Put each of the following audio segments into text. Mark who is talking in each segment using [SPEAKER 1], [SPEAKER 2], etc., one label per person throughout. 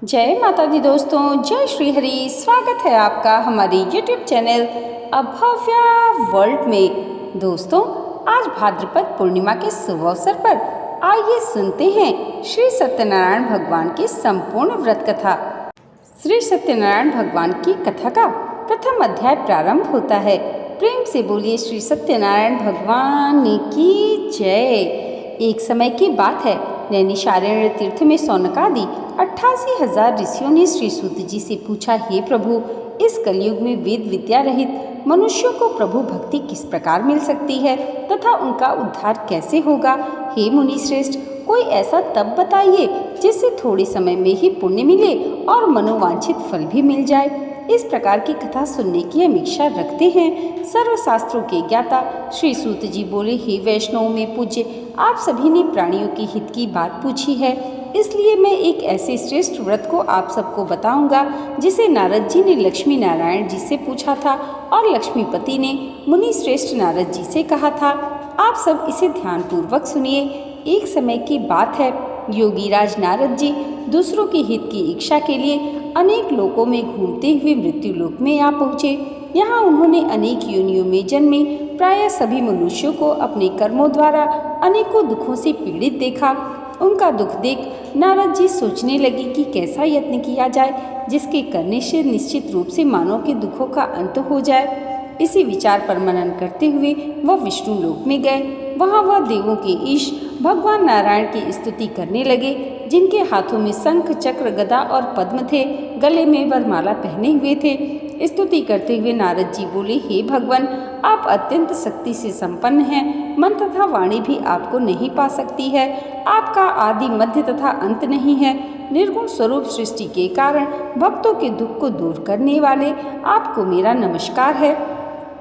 [SPEAKER 1] जय माता दी दोस्तों, जय श्री हरि। स्वागत है आपका हमारे YouTube चैनल अभव्या वर्ल्ड में। दोस्तों, आज भाद्रपद पूर्णिमा के शुभ अवसर पर आइए सुनते हैं श्री सत्यनारायण भगवान की संपूर्ण व्रत कथा। श्री सत्यनारायण भगवान की कथा का प्रथम अध्याय प्रारंभ होता है। प्रेम से बोलिए श्री सत्यनारायण भगवान की जय। एक समय की बात है, नैमिषारण्य तीर्थ में सौनकादि 88,000 ऋषियों ने श्री सूत जी से पूछा, हे प्रभु, इस कलयुग में वेद विद्या रहित मनुष्यों को प्रभु भक्ति किस प्रकार मिल सकती है तथा उनका उद्धार कैसे होगा। हे मुनि श्रेष्ठ, कोई ऐसा तप बताइए जिससे थोड़े समय में ही पुण्य मिले और मनोवांछित फल भी मिल जाए। इस प्रकार की कथा सुनने की हम इच्छा रखते हैं। सर्वशास्त्रों के ज्ञाता श्री सूत जी बोले, हे वैष्णव में पूज्य, आप सभी ने प्राणियों के हित की बात पूछी है, इसलिए मैं एक ऐसे श्रेष्ठ व्रत को आप सबको बताऊंगा जिसे नारद जी ने लक्ष्मी नारायण जी से पूछा था और लक्ष्मीपति ने मुनि श्रेष्ठ नारद जी से कहा था। आप सब इसे ध्यानपूर्वक सुनिए। एक समय की बात है, योगीराज नारद जी दूसरों के हित की इच्छा के लिए अनेक लोकों में घूमते हुए मृत्यु लोक में आ पहुँचे। यहाँ उन्होंने अनेक योनियों में जन्मे प्रायः सभी मनुष्यों को अपने कर्मों द्वारा अनेकों दुखों से पीड़ित देखा। उनका दुख देख नारद जी सोचने लगे कि कैसा यत्न किया जाए जिसके करने से निश्चित रूप से मानव के दुखों का अंत हो जाए। इसी विचार पर मनन करते हुए वह विष्णु लोक में गए। वहाँ वह देवों के ईश भगवान नारायण की स्तुति करने लगे, जिनके हाथों में शंख चक्र गदा और पद्म थे, गले में वरमाला पहने हुए थे। स्तुति करते हुए नारद जी बोले, हे भगवान, आप अत्यंत शक्ति से संपन्न हैं, मन तथा वाणी भी आपको नहीं पा सकती है। आपका आदि मध्य तथा अंत नहीं है। निर्गुण स्वरूप सृष्टि के कारण भक्तों के दुख को दूर करने वाले आपको मेरा नमस्कार है।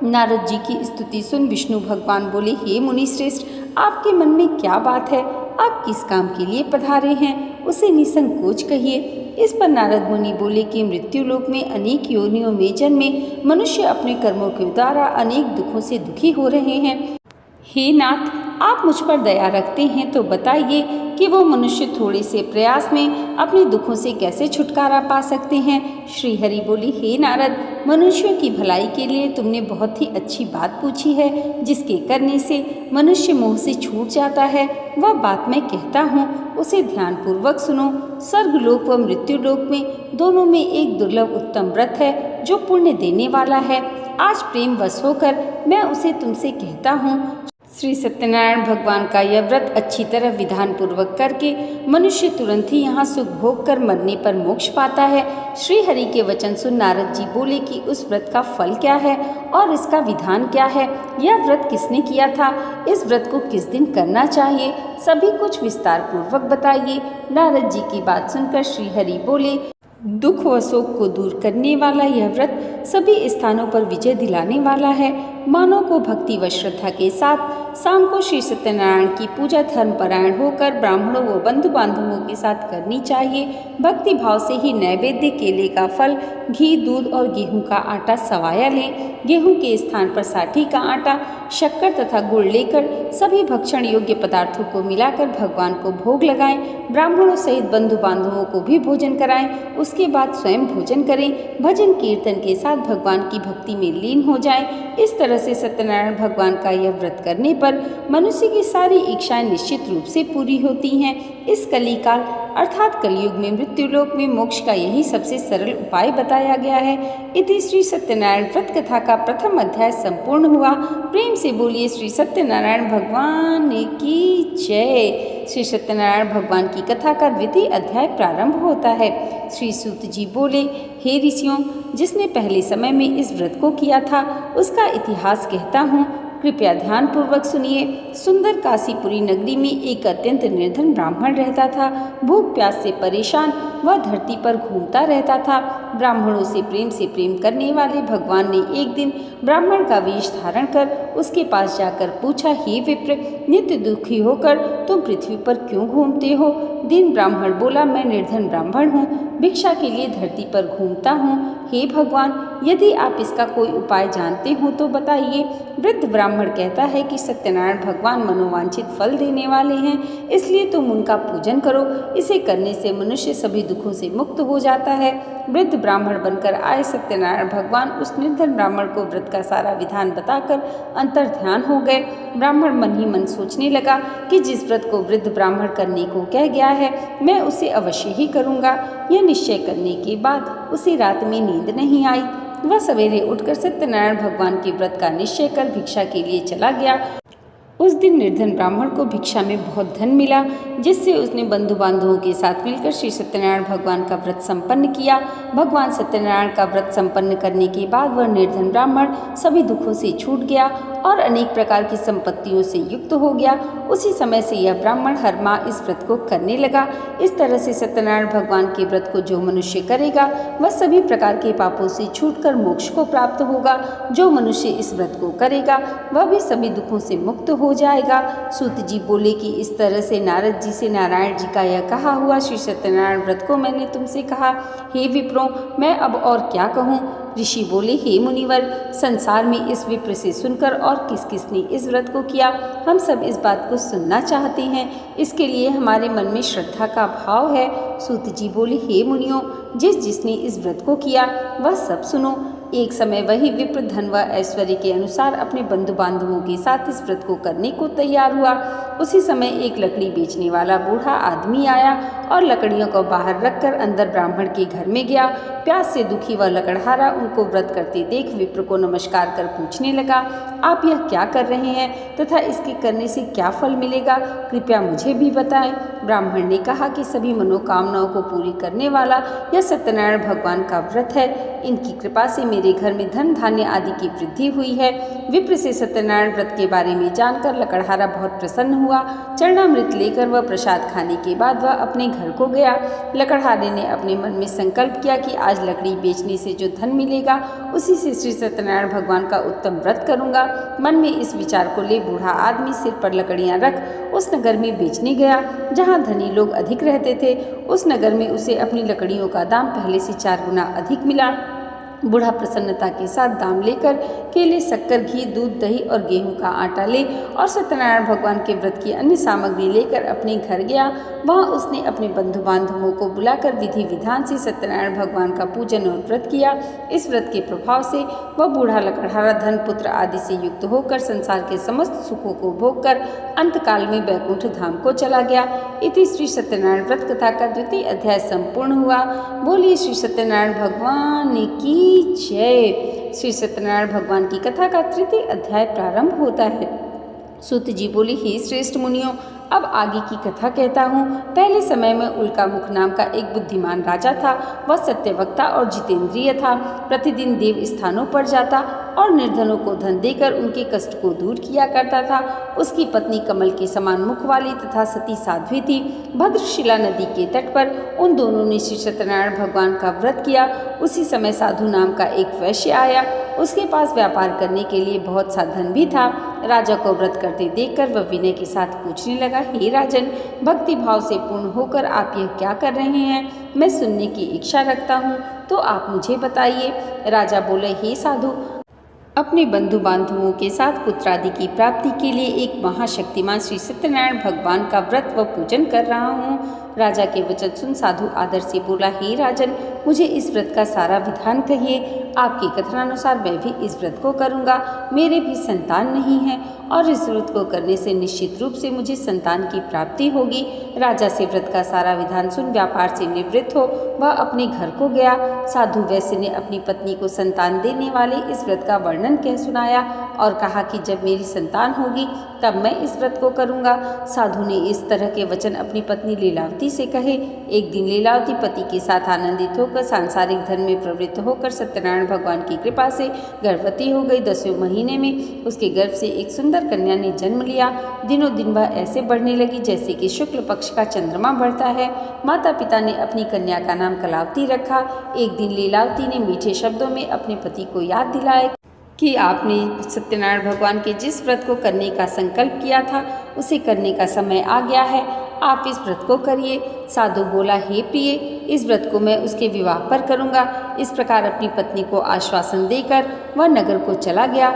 [SPEAKER 1] नारद जी की स्तुति सुन विष्णु भगवान बोले, हे मुनि श्रेष्ठ, आपके मन में क्या बात है? आप किस काम के लिए पधारे हैं, उसे निसंकोच कहिए। इस पर नारद मुनि बोले कि मृत्यु लोक में अनेक योनियों में जन्मे मनुष्य अपने कर्मों के द्वारा अनेक दुखों से दुखी हो रहे हैं। हे नाथ, आप मुझ पर दया रखते हैं तो बताइए कि वो मनुष्य थोड़े से प्रयास में अपने दुखों से कैसे छुटकारा पा सकते हैं। श्री हरि बोली, हे नारद, मनुष्यों की भलाई के लिए तुमने बहुत ही अच्छी बात पूछी है। जिसके करने से मनुष्य मोह से छूट जाता है, वह बात मैं कहता हूँ, उसे ध्यानपूर्वक सुनो। स्वर्गलोक व मृत्युलोक में दोनों में एक दुर्लभ उत्तम व्रत है जो पुण्य देने वाला है। आज प्रेम वश होकर मैं उसे तुमसे कहता हूँ। श्री सत्यनारायण भगवान का यह व्रत अच्छी तरह विधान पूर्वक करके मनुष्य तुरंत ही यहाँ सुख भोग कर मरने पर मोक्ष पाता है। श्री हरि के वचन सुन नारद जी बोले कि उस व्रत का फल क्या है और इसका विधान क्या है, यह व्रत किसने किया था, इस व्रत को किस दिन करना चाहिए, सभी कुछ विस्तार पूर्वक बताइए। नारद जी की बात सुनकर श्री हरि बोले, दुख व शोक को दूर करने वाला यह व्रत सभी स्थानों पर विजय दिलाने वाला है। मानव को भक्ति व श्रद्धा के साथ शाम को श्री सत्यनारायण की पूजा धर्मपरायण होकर ब्राह्मणों व बंधु बांधवों के साथ करनी चाहिए। भक्ति भाव से ही नैवेद्य, केले का फल, घी, दूध और गेहूं का आटा सवाया लें। गेहूं के स्थान पर साठी का आटा, शक्कर तथा गुड़ लेकर सभी भक्षण योग्य पदार्थों को मिलाकर भगवान को भोग लगाएं। ब्राह्मणों सहित बंधु बांधवों को भी भोजन कराएं। उसके बाद स्वयं भोजन करें। भजन कीर्तन के साथ भगवान की भक्ति में लीन हो जाएं। इस तरह से सत्यनारायण भगवान का यह व्रत करने पर मनुष्य की सारी इच्छाएं निश्चित रूप से पूरी होती हैं। इस कलिकाल अर्थात कलयुग में मृत्युलोक में मोक्ष का यही सबसे सरल उपाय बताया गया है। इति श्री सत्यनारायण व्रत कथा का प्रथम अध्याय संपूर्ण हुआ। प्रेम से बोलिए श्री सत्यनारायण भगवान की जय। श्री सत्यनारायण भगवान की कथा का द्वितीय अध्याय प्रारंभ होता है। श्री सूत जी बोले, हे ऋषियों, जिसने पहले समय में इस व्रत को किया था उसका इतिहास कहता हूँ, कृपया ध्यान पूर्वक सुनिए। सुंदर काशीपुरी नगरी में एक अत्यंत निर्धन ब्राह्मण रहता था। भूख प्यास से परेशान वह धरती पर घूमता रहता था। ब्राह्मणों से प्रेम करने वाले भगवान ने एक दिन ब्राह्मण का वेश धारण कर उसके पास जाकर पूछा, हे विप्र, नित्य दुखी होकर तुम पृथ्वी पर क्यों घूमते हो? दीन ब्राह्मण बोला, मैं निर्धन ब्राह्मण हूँ, भिक्षा के लिए धरती पर घूमता हूँ। हे भगवान, यदि आप इसका कोई उपाय जानते हो तो बताइए। वृद्ध ब्राह्मण कहता है कि सत्यनारायण भगवान मनोवांछित फल देने वाले हैं, इसलिए तुम उनका पूजन करो। इसे करने से मनुष्य सभी दुखों से मुक्त हो जाता है। वृद्ध ब्राह्मण बनकर आए सत्यनारायण भगवान उस निर्धन ब्राह्मण को व्रत का सारा विधान बताकर अंतर ध्यान हो गए। ब्राह्मण मन ही मन सोचने लगा कि जिस व्रत को वृद्ध ब्राह्मण करने को कह गया है, मैं उसे अवश्य ही करूँगा। यह निश्चय करने के बाद उसे रात में नींद नहीं आई। वह सवेरे उठकर सत्यनारायण भगवान के व्रत का निश्चय कर भिक्षा के लिए चला गया। उस दिन निर्धन ब्राह्मण को भिक्षा में बहुत धन मिला, जिससे उसने बंधु बांधवों के साथ मिलकर श्री सत्यनारायण भगवान का व्रत संपन्न किया। भगवान सत्यनारायण का व्रत संपन्न करने के बाद वह निर्धन ब्राह्मण सभी दुखों से छूट गया और अनेक प्रकार की संपत्तियों से युक्त हो गया। उसी समय से यह ब्राह्मण हर माह इस व्रत को करने लगा। इस तरह से सत्यनारायण भगवान के व्रत को जो मनुष्य करेगा वह सभी प्रकार के पापों से छूटकर मोक्ष को प्राप्त होगा। जो मनुष्य इस व्रत को करेगा वह भी सभी दुखों से मुक्त हो जाएगा। सूत जी बोले कि इस तरह से नारद जी से नारायण जी का यह कहा हुआ श्री सत्यनारायण व्रत को मैंने तुमसे कहा। हे विप्रो, मैं अब और क्या कहूँ। ऋषि बोले, हे मुनिवर, संसार में इस विप्र से सुनकर और किस किसने इस व्रत को किया, हम सब इस बात को सुनना चाहते हैं। इसके लिए हमारे मन में श्रद्धा का भाव है। सूत जी बोले, हे मुनियों, जिसने इस व्रत को किया वह सब सुनो। एक समय वही विप्र धन व ऐश्वर्य के अनुसार अपने बंधु बांधवों के साथ इस व्रत को करने को तैयार हुआ। उसी समय एक लकड़ी बेचने वाला बूढ़ा आदमी आया और लकड़ियों को बाहर रखकर अंदर ब्राह्मण के घर में गया। प्यास से दुखी वह लकड़हारा उनको व्रत करते देख विप्र को नमस्कार कर पूछने लगा, आप यह क्या कर रहे हैं तथा इसके करने से क्या फल मिलेगा, कृपया मुझे भी बताएं। ब्राह्मण ने कहा कि सभी मनोकामनाओं को पूरी करने वाला यह सत्यनारायण भगवान का व्रत है। इनकी कृपा से मेरे घर में धन धान्य आदि की वृद्धि हुई है। विप्र से सत्यनारायण व्रत के बारे में जानकर लकड़हारा बहुत प्रसन्न हुआ। चरणामृत लेकर वह प्रसाद खाने के बाद वह अपने घर को गया। लकड़हारे ने अपने मन में संकल्प किया कि आज लकड़ी बेचने से जो धन मिलेगा उसी से श्री सत्यनारायण भगवान का उत्तम व्रत करूंगा। मन में इस विचार को ले बूढ़ा आदमी सिर पर लकड़ियां रख उस नगर में बेचने गया जहाँ धनी लोग अधिक रहते थे। उस नगर में उसे अपनी लकड़ियों का दाम पहले से 4 गुना अधिक मिला। बूढ़ा प्रसन्नता के साथ दाम लेकर केले, शक्कर, घी, दूध, दही और गेहूं का आटा ले और सत्यनारायण भगवान के व्रत की अन्य सामग्री लेकर अपने घर गया। वहां उसने अपने बंधु बांधवों को बुलाकर विधि विधान से सत्यनारायण भगवान का पूजन और व्रत किया। इस व्रत के प्रभाव से वह बूढ़ा लकड़हारा धन, पुत्र आदि से युक्त होकर संसार के समस्त सुखों को भोगकर अंतकाल में बैकुंठ धाम को चला गया। इति श्री सत्यनारायण व्रत कथा का 2वां अध्याय संपूर्ण हुआ। बोलिए श्री सत्यनारायण भगवान की जय। श्री सत्यनारायण भगवान की कथा का 3वां अध्याय प्रारंभ होता है। सूत जी बोली, हे श्रेष्ठ मुनियों, अब आगे की कथा कहता हूँ। पहले समय में उल्कामुख नाम का एक बुद्धिमान राजा था। वह सत्यवक्ता और जितेंद्रिय था। प्रतिदिन देव स्थानों पर जाता और निर्धनों को धन देकर उनके कष्ट को दूर किया करता था। उसकी पत्नी कमल के समान मुख वाली तथा सती साध्वी थी। भद्रशिला नदी के तट पर उन दोनों ने श्री सत्यनारायण भगवान का व्रत किया। उसी समय साधु नाम का एक वैश्य आया। उसके पास व्यापार करने के लिए बहुत सा धन भी था। राजा को व्रत करते देखकर वह विनय के साथ पूछने लगा, हे राजन, भक्ति भाव से पूर्ण होकर आप यह क्या कर रहे हैं? मैं सुनने की इच्छा रखता हूँ, तो आप मुझे बताइए। राजा बोले, हे साधु, अपने बंधु बांधवों के साथ पुत्रादि की प्राप्ति के लिए एक महाशक्तिमान श्री सत्यनारायण भगवान का व्रत व पूजन कर रहा हूँ। राजा के वचन सुन साधु आदर से बोला, हे राजन, मुझे इस व्रत का सारा विधान कहिए। आपके कथनानुसार मैं भी इस व्रत को करूँगा। मेरे भी संतान नहीं है और इस व्रत को करने से निश्चित रूप से मुझे संतान की प्राप्ति होगी। राजा से व्रत का सारा विधान सुन व्यापार से निवृत्त हो वह अपने घर को गया। साधु वैश्य ने अपनी पत्नी को संतान देने वाले इस व्रत का वर्णन कह सुनाया और कहा कि जब मेरी संतान होगी तब मैं इस व्रत को करूँगा। साधु ने इस तरह के वचन अपनी पत्नी लीलावती से कहे। एक दिन लीलावती पति के साथ आनंदित होकर सांसारिक धर्म में प्रवृत्त होकर सत्यनारायण भगवान की कृपा से गर्भवती हो गई। 10वें महीने में उसके गर्भ से एक सुंदर कन्या ने जन्म लिया। दिनों दिन वह ऐसे बढ़ने लगी जैसे कि शुक्ल पक्ष का चंद्रमा बढ़ता है। माता पिता ने अपनी कन्या का नाम कलावती रखा। एक दिन लीलावती ने मीठे शब्दों में अपने पति को याद दिलाया कि आपने सत्यनारायण भगवान के जिस व्रत को करने का संकल्प किया था उसे करने का समय आ गया है। आप इस व्रत को करिए। साधु बोला, हे प्रिय, इस व्रत को मैं उसके विवाह पर करूँगा। इस प्रकार अपनी पत्नी को आश्वासन देकर वह नगर को चला गया।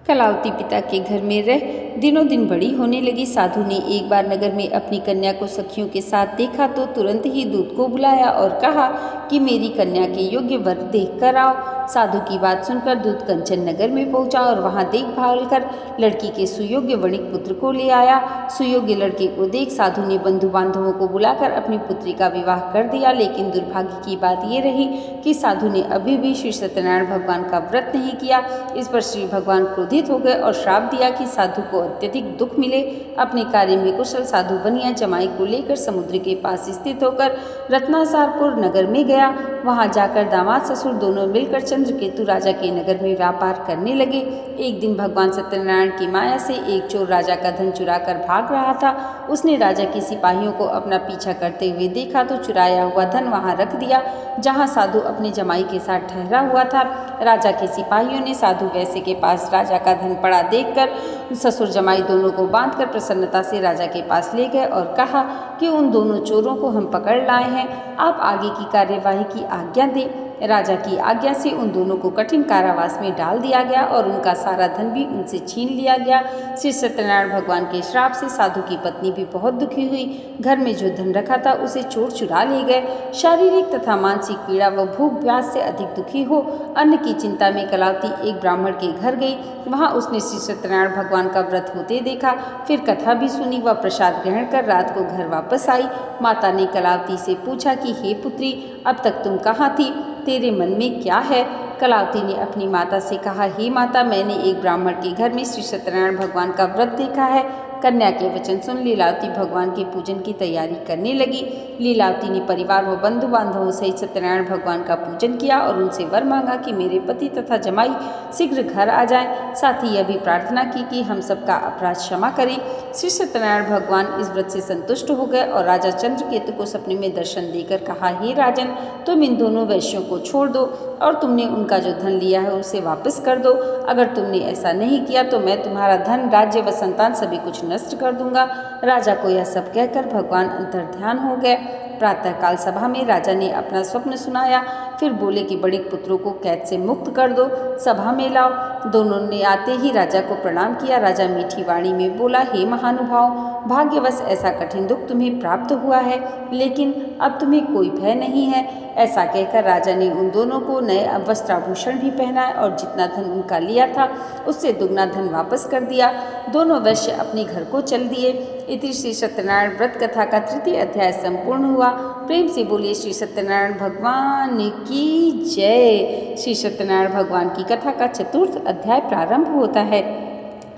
[SPEAKER 1] कलावती पिता के घर में रह दिनों दिन बड़ी होने लगी। साधु ने एक बार नगर में अपनी कन्या को सखियों के साथ देखा तो तुरंत ही दूत को बुलाया और कहा कि मेरी कन्या के योग्य वर देख कर आओ। साधु की बात सुनकर दूत कंचन नगर में पहुंचा और वहां देखभाल कर लड़की के सुयोग्य वणिक पुत्र को ले आया। सुयोग्य लड़के को देख साधु ने बंधु बांधवों को बुलाकर अपनी पुत्री का विवाह कर दिया। लेकिन दुर्भाग्य की बात ये रही कि साधु ने अभी भी श्री सत्यनारायण भगवान का व्रत नहीं किया। इस पर श्री भगवान क्रोधित हो गए और श्राप दिया कि साधु को अत्यधिक दुख मिले। अपने कार्य में कुशल साधु बनिया जमाई को लेकर समुद्र के पास स्थित होकर रत्नासारपुर नगर में गया। वहां जाकर दामाद ससुर दोनों मिलकर चंद्रकेतु राजा के नगर में व्यापार करने लगे। एक दिन भगवान सत्यनारायण की माया से एक चोर राजा का धन चुराकर भाग रहा था। उसने राजा के सिपाहियों को अपना पीछा करते हुए देखा तो चुराया हुआ धन वहां रख दिया जहां साधु अपने जमाई के साथ ठहरा हुआ था। राजा के सिपाहियों ने साधु वैश्य के पास राजा का धन पड़ा देखकर ससुर जमाई दोनों को बांधकर प्रसन्नता से राजा के पास ले गए और कहा कि उन दोनों चोरों को हम पकड़ लाए हैं, आप आगे की कार्यवाही की आज्ञा दें। राजा की आज्ञा से उन दोनों को कठिन कारावास में डाल दिया गया और उनका सारा धन भी उनसे छीन लिया गया। श्री सत्यनारायण भगवान के श्राप से साधु की पत्नी भी बहुत दुखी हुई। घर में जो धन रखा था उसे चोर चुरा ले गए। शारीरिक तथा मानसिक पीड़ा व भूख प्यास से अधिक दुखी हो अन्न की चिंता में कलावती एक ब्राह्मण के घर गई। वहां उसने श्री सत्यनारायण भगवान का व्रत होते देखा। फिर कथा भी सुनी व प्रसाद ग्रहण कर रात को घर वापस आई। माता ने कलावती से पूछा कि हे पुत्री, अब तक तुम कहाँ थी, तेरे मन में क्या है? कलावती ने अपनी माता से कहा, हे माता, मैंने एक ब्राह्मण के घर में श्री सत्यनारायण भगवान का व्रत देखा है। कन्या के वचन सुन लीलावती भगवान के पूजन की तैयारी करने लगी। लीलावती ने परिवार व बंधु बांधवों सहित सत्यनारायण भगवान का पूजन किया और उनसे वर मांगा कि मेरे पति तथा जमाई शीघ्र घर आ जाएं। साथ ही यह भी प्रार्थना की कि हम सबका अपराध क्षमा करें। श्री सत्यनारायण भगवान इस व्रत से संतुष्ट हो गए और राजा चंद्रकेतु को सपने में दर्शन देकर कहा, हे राजन, तुम इन दोनों वैश्यों को छोड़ दो और तुमने उनका जो धन लिया है उसे वापस कर दो। अगर तुमने ऐसा नहीं किया तो मैं तुम्हारा धन, राज्य व संतान सभी कुछ नष्ट कर दूंगा। राजा को यह सब कहकर भगवान अंतर्ध्यान हो गए। प्रातःकाल सभा में राजा ने अपना स्वप्न सुनाया। फिर बोले कि बड़े पुत्रों को कैद से मुक्त कर दो, सभा में लाओ। दोनों ने आते ही राजा को प्रणाम किया। राजा मीठी वाणी में बोला, हे महानुभाव, भाग्यवश ऐसा कठिन दुख तुम्हें प्राप्त हुआ है, लेकिन अब तुम्हें कोई भय नहीं है। ऐसा कहकर राजा ने उन दोनों को नए वस्त्राभूषण भी पहनाए और जितना धन उनका लिया था उससे दुगना धन वापस कर दिया। दोनों वैश्य अपने घर को चल दिए। इति श्री सत्यनारायण व्रत कथा का 3य अध्याय संपूर्ण हुआ। प्रेम से बोलिए श्री सत्यनारायण भगवान की जय। श्री सत्यनारायण भगवान की कथा का 4th अध्याय प्रारंभ होता है।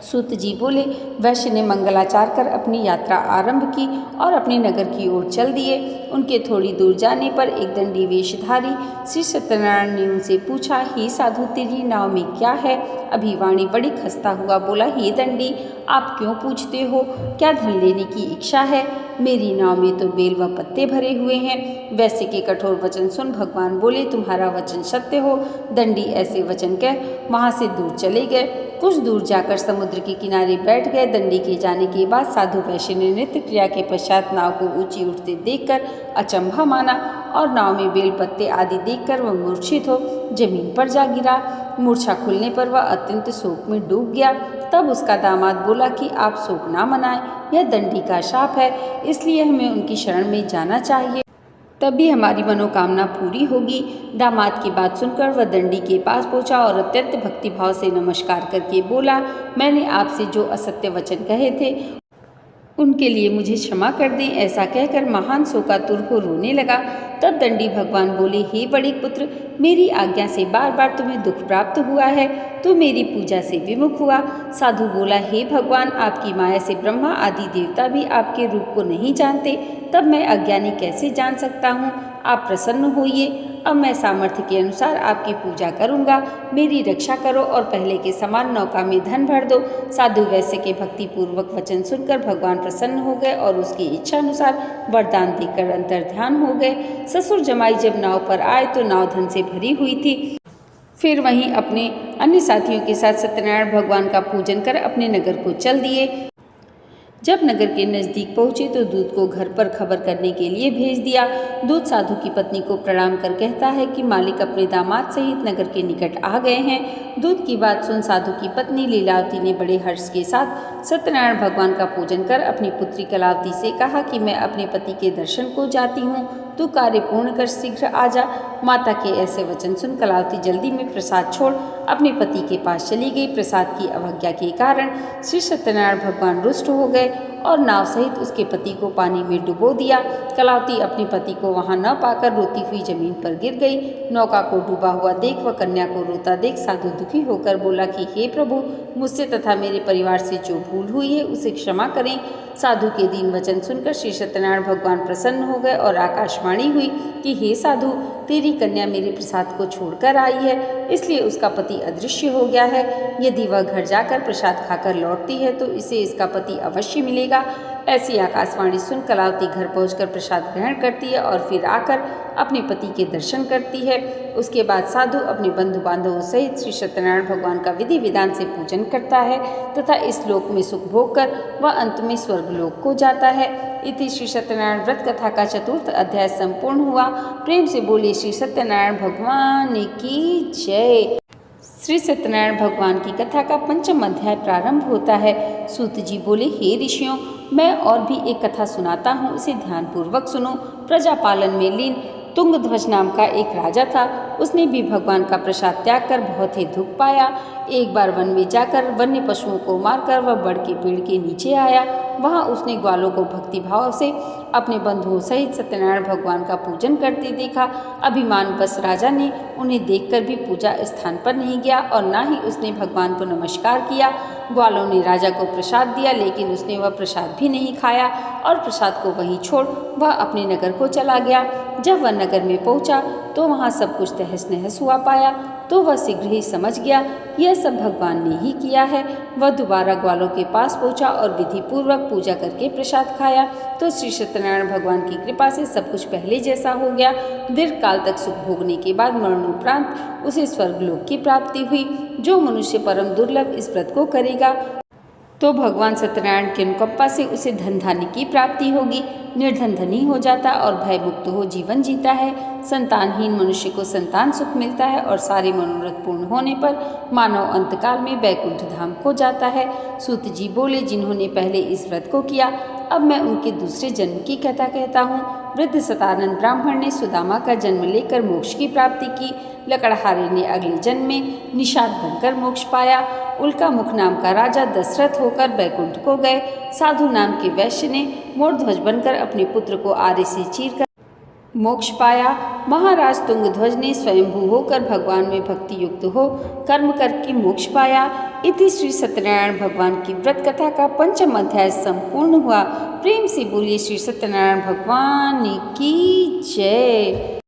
[SPEAKER 1] सूत जी बोले, वैश्य ने मंगलाचार कर अपनी यात्रा आरंभ की और अपने नगर की ओर चल दिए। उनके थोड़ी दूर जाने पर एक दंडी वेशधारी श्री सत्यनारायण ने उनसे पूछा, हे साधु, तेरी नाव में क्या है? अभिवाणी बड़ी खस्ता हुआ बोला, हे दंडी, आप क्यों पूछते हो? क्या धन लेने की इच्छा है? मेरी नाव में तो बेल व पत्ते भरे हुए हैं। वैश्य के कठोर वचन सुन भगवान बोले, तुम्हारा वचन सत्य हो। दंडी ऐसे वचन कह वहां से दूर चले गए। कुछ दूर जाकर समुद्र के किनारे बैठ गए। दंडी के जाने के बाद साधु वैश्य ने नृत्य क्रिया के पश्चात नाव को ऊंची उठते देखकर अचंभा माना और नाव में बेल पत्ते आदि देखकर वह मूर्छित हो जमीन पर जा गिरा। मूर्छा खुलने पर वह अत्यंत शोक में डूब गया। तब उसका दामाद बोला कि आप शोक ना मनाएं, यह दंडी का शाप है, इसलिए हमें उनकी शरण में जाना चाहिए, तभी हमारी मनोकामना पूरी होगी। दामाद की बात सुनकर वह दंडी के पास पहुंचा और अत्यंत भक्तिभाव से नमस्कार करके बोला, मैंने आपसे जो असत्य वचन कहे थे उनके लिए मुझे क्षमा कर दें। ऐसा कहकर महान शोकातुर हो रोने लगा। तब दंडी भगवान बोले, हे बड़े पुत्र, मेरी आज्ञा से बार बार तुम्हें दुख प्राप्त हुआ है, तो मेरी पूजा से विमुख हुआ। साधु बोला, हे भगवान, आपकी माया से ब्रह्मा आदि देवता भी आपके रूप को नहीं जानते, तब मैं अज्ञानी कैसे जान सकता हूँ? आप प्रसन्न होइए, अब मैं सामर्थ्य के अनुसार आपकी पूजा करूँगा। मेरी रक्षा करो और पहले के समान नौका में धन भर दो। साधु वैश्य के भक्ति पूर्वक वचन सुनकर भगवान प्रसन्न हो गए और उसकी इच्छा अनुसार वरदान देकर अंतर्ध्यान हो गए। ससुर जमाई जब नाव पर आए तो नाव धन से भरी हुई थी। फिर वहीं अपने अन्य साथियों के साथ सत्यनारायण भगवान का पूजन कर अपने नगर को चल दिए। जब नगर के नज़दीक पहुँचे तो दूत को घर पर खबर करने के लिए भेज दिया। दूत साधु की पत्नी को प्रणाम कर कहता है कि मालिक अपने दामाद सहित नगर के निकट आ गए हैं। दूत की बात सुन साधु की पत्नी लीलावती ने बड़े हर्ष के साथ सत्यनारायण भगवान का पूजन कर अपनी पुत्री कलावती से कहा कि मैं अपने पति के दर्शन को जाती हूँ, तू कार्य पूर्ण कर शीघ्र आ जा। माता के ऐसे वचन सुन कलावती जल्दी में प्रसाद छोड़ अपने पति के पास चली गई। प्रसाद की अवज्ञा के कारण श्री सत्यनारायण भगवान रुष्ट हो गए और नाव सहित उसके पति को पानी में डुबो दिया। कलावती अपने पति को वहां न पाकर रोती हुई जमीन पर गिर गई। नौका को डूबा हुआ देख व कन्या को रोता देख साधु दुखी होकर बोला कि हे प्रभु, मुझसे तथा मेरे परिवार से जो भूल हुई है उसे क्षमा करें। साधु के दीन वचन सुनकर श्री सत्यनारायण भगवान प्रसन्न हो गए और आकाशवाणी हुई कि हे साधु, तेरी कन्या मेरे प्रसाद को छोड़कर आई है, इसलिए उसका पति अदृश्य हो गया है। यदि वह घर जाकर प्रसाद खाकर लौटती है तो इसे इसका पति अवश्य मिलेगा। ऐसी आकाशवाणी सुन कलावती घर पहुंचकर प्रसाद ग्रहण करती है और फिर आकर अपने पति के दर्शन करती है। उसके बाद साधु अपने बंधु बांधवों सहित श्री सत्यनारायण भगवान का विधि विधान से पूजन करता है तथा इस लोक में सुख भोग कर वह अंत में स्वर्गलोक को जाता है। इति श्री सत्यनारायण व्रत कथा का 4th अध्याय संपूर्ण हुआ। प्रेम से बोलिए श्री सत्यनारायण भगवान की जय। श्री सत्यनारायण भगवान की कथा का 5वां अध्याय प्रारंभ होता है। सूत जी बोले, हे ऋषियों, मैं और भी एक कथा सुनाता हूँ, उसे ध्यानपूर्वक सुनो। प्रजा पालन में लीन तुंगध्वज नाम का एक राजा था। उसने भी भगवान का प्रसाद त्याग कर बहुत ही दुख पाया। एक बार वन में जाकर वन्य पशुओं को मारकर वह बड़ के पेड़ के नीचे आया। वहाँ उसने ग्वालों को भक्ति भाव से अपने बंधुओं सहित सत्यनारायण भगवान का पूजन करते देखा। अभिमानवश राजा ने उन्हें देखकर भी पूजा स्थान पर नहीं गया और ना ही उसने भगवान को नमस्कार किया। ग्वालों ने राजा को प्रसाद दिया, लेकिन उसने वह प्रसाद भी नहीं खाया और प्रसाद को वहीं छोड़ वह अपने नगर को चला गया। जब वह नगर में पहुंचा तो वहां सब कुछ तहस नहस हुआ पाया, तो वह शीघ्र ही समझ गया यह सब भगवान ने ही किया है। वह दोबारा ग्वालों के पास पहुंचा और विधि पूर्वक पूजा करके प्रसाद खाया तो श्री सत्यनारायण भगवान की कृपा से सब कुछ पहले जैसा हो गया। दीर्घ काल तक सुख भोगने के बाद मरणोपरांत उसे स्वर्गलोक की प्राप्ति हुई। जो मनुष्य परम दुर्लभ इस व्रत को करेगा तो भगवान सत्यनारायण के अनुकंपा से उसे धन धान्य की प्राप्ति होगी। निर्धन धनी हो जाता और भय मुक्त हो जीवन जीता है। संतानहीन मनुष्य को संतान सुख मिलता है और सारे मनोरथ पूर्ण होने पर मानव अंतकाल में वैकुंठ धाम को जाता है। सूत जी बोले, जिन्होंने पहले इस व्रत को किया, अब मैं उनके दूसरे जन्म की कथा कहता हूँ। वृद्ध सतानंद ब्राह्मण ने सुदामा का जन्म लेकर मोक्ष की प्राप्ति की। लकड़हारे ने अगले जन्म में निषाद बनकर मोक्ष पाया। उल्का मुख नाम का राजा दशरथ होकर वैकुंठ को गए। साधु नाम के वैश्य ने मोरध्वज बनकर अपने पुत्र को आरे से चीरकर मोक्ष पाया। महाराज तुंगध्वज ने स्वयंभू होकर भगवान में भक्ति युक्त हो कर्म करके मोक्ष पाया। इति श्री सत्यनारायण भगवान की व्रत कथा का 5वां अध्याय संपूर्ण हुआ। प्रेम से बोलिए श्री सत्यनारायण भगवान की जय।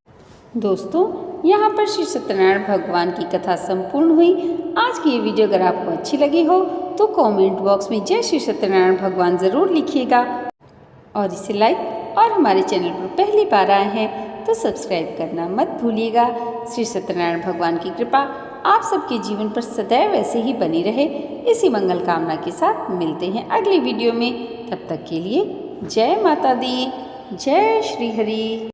[SPEAKER 1] दोस्तों, यहाँ पर श्री सत्यनारायण भगवान की कथा संपूर्ण हुई। आज की ये वीडियो अगर आपको अच्छी लगी हो तो कमेंट बॉक्स में जय श्री सत्यनारायण भगवान ज़रूर लिखिएगा और इसे लाइक और हमारे चैनल पर पहली बार आए हैं तो सब्सक्राइब करना मत भूलिएगा। श्री सत्यनारायण भगवान की कृपा आप सबके जीवन पर सदैव ऐसे ही बनी रहे, इसी मंगल कामना के साथ मिलते हैं अगली वीडियो में। तब तक के लिए जय माता दी, जय श्री हरि।